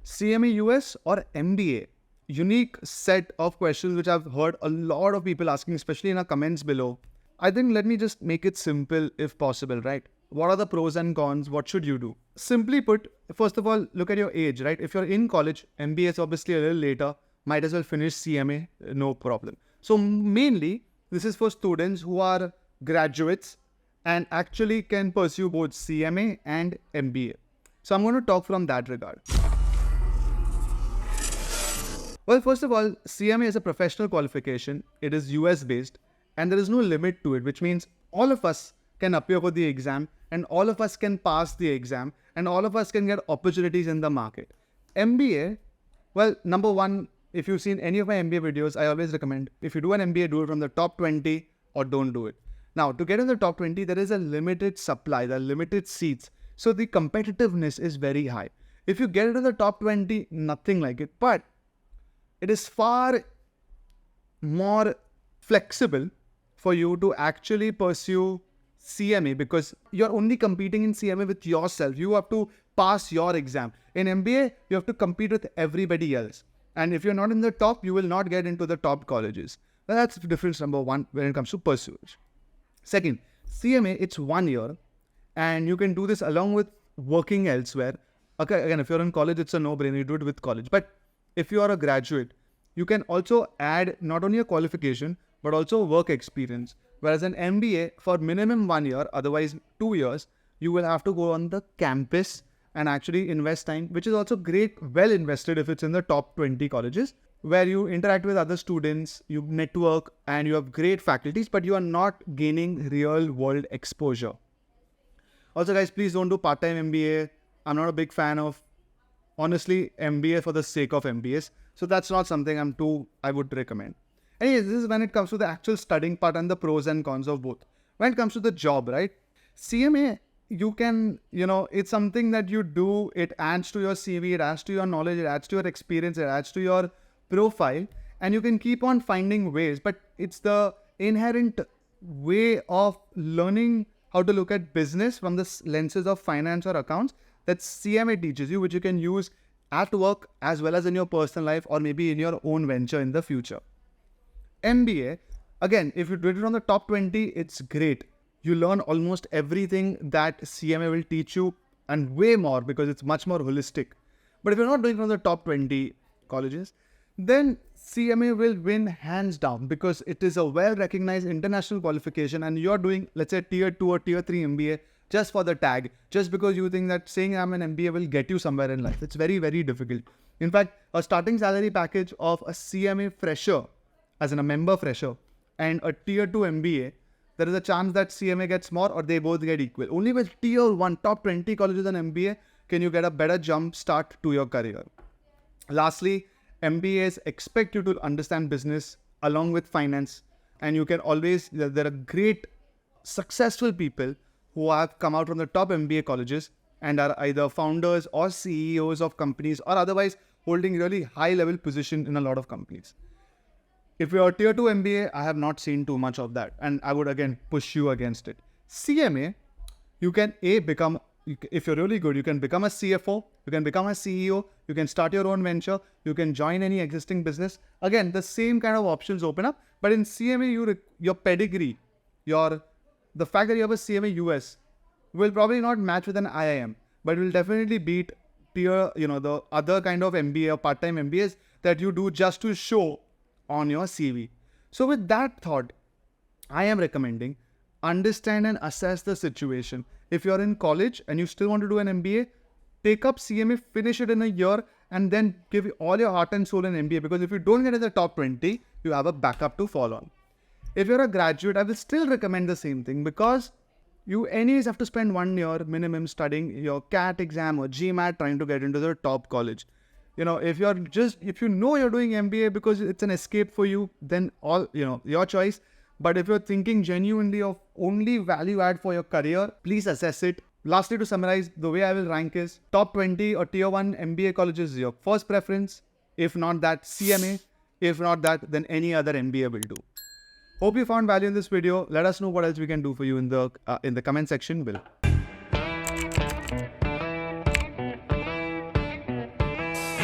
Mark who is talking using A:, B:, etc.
A: CMA US or MBA? Unique set of questions which I've heard a lot of people asking, especially in our comments below. I think let me just make it simple if possible, right? What are the pros and cons? What should you do? Simply put, first of all, look at your age, right? If you're in college, MBA is obviously a little later, might as well finish CMA, no problem. So mainly, this is for students who are graduates and actually can pursue both CMA and MBA. So I'm going to talk from that regard. Well, first of all, CMA is a professional qualification. It is US based and there is no limit to it, which means all of us can appear for the exam and all of us can pass the exam and all of us can get opportunities in the market. MBA, well, number one, if you've seen any of my MBA videos, I always recommend if you do an MBA, do it from the top 20 or don't do it. Now, to get in the top 20, there is a limited supply, there are limited seats. So the competitiveness is very high. If you get into the top 20, nothing like it. But it is far more flexible for you to actually pursue CMA because you're only competing in CMA with yourself. You have to pass your exam. In MBA, you have to compete with everybody else. And if you're not in the top, you will not get into the top colleges. Well, that's difference number one when it comes to pursuit. Second, CMA, it's 1 year and you can do this along with working elsewhere. Okay, again, if you're in college, it's a no-brainer. You do it with college. But if you are a graduate, you can also add not only a qualification, but also work experience. Whereas an MBA, for minimum 1 year, otherwise 2 years, you will have to go on the campus and actually invest time, which is also great, well invested if it's in the top 20 colleges, where you interact with other students, you network, and you have great faculties, but you are not gaining real world exposure. Also, guys, please don't do part-time MBA. I'm not a big fan of, honestly, MBA for the sake of MBAs. So that's not something I would recommend. Anyways, this is when it comes to the actual studying part and the pros and cons of both. When it comes to the job, right? CMA, you can, it's something that you do. It adds to your CV, it adds to your knowledge, it adds to your experience, it adds to your profile, and you can keep on finding ways. But it's the inherent way of learning how to look at business from the lenses of finance or accounts that CMA teaches you, which you can use at work as well as in your personal life or maybe in your own venture in the future. MBA, again, if you did it on the top 20, it's great. You learn almost everything that CMA will teach you and way more because it's much more holistic. But if you're not doing it from the top 20 colleges, then CMA will win hands down because it is a well-recognized international qualification and you're doing, let's say, tier 2 or tier 3 MBA just for the tag, just because you think that saying I'm an MBA will get you somewhere in life. It's very, very difficult. In fact, a starting salary package of a CMA fresher, as in a member fresher, and a tier 2 MBA, there is a chance that CMA gets more or they both get equal. Only with tier 1, top 20 colleges and MBA can you get a better jump start to your career. Lastly, MBAs expect you to understand business along with finance, and you can always, there are great successful people who have come out from the top MBA colleges and are either founders or CEOs of companies or otherwise holding really high level position in a lot of companies. If you're a tier 2 MBA, I have not seen too much of that and I would again push you against it. CMA, you can become, if you're really good, you can become a CFO, you can become a CEO, you can start your own venture, you can join any existing business. Again, the same kind of options open up, but in CMA, your pedigree, the fact that you have a CMA US will probably not match with an IIM, but will definitely beat the other kind of MBA or part-time MBAs that you do just to show on your CV. So with that thought, I am recommending understand and assess the situation. If you're in college and you still want to do an MBA, take up CMA, finish it in a year, and then give all your heart and soul in MBA, because if you don't get in the top 20, you have a backup to fall on. If you're a graduate, I will still recommend the same thing because you anyways have to spend 1 year minimum studying your CAT exam or GMAT trying to get into the top college. If you're doing MBA because it's an escape for you, then your choice. But if you're thinking genuinely of only value add for your career, please assess it. Lastly, to summarize, the way I will rank is top 20 or tier 1 MBA colleges is your first preference. If not that, CMA. If not that, then any other MBA will do. Hope you found value in this video. Let us know what else we can do for you in the comment section below.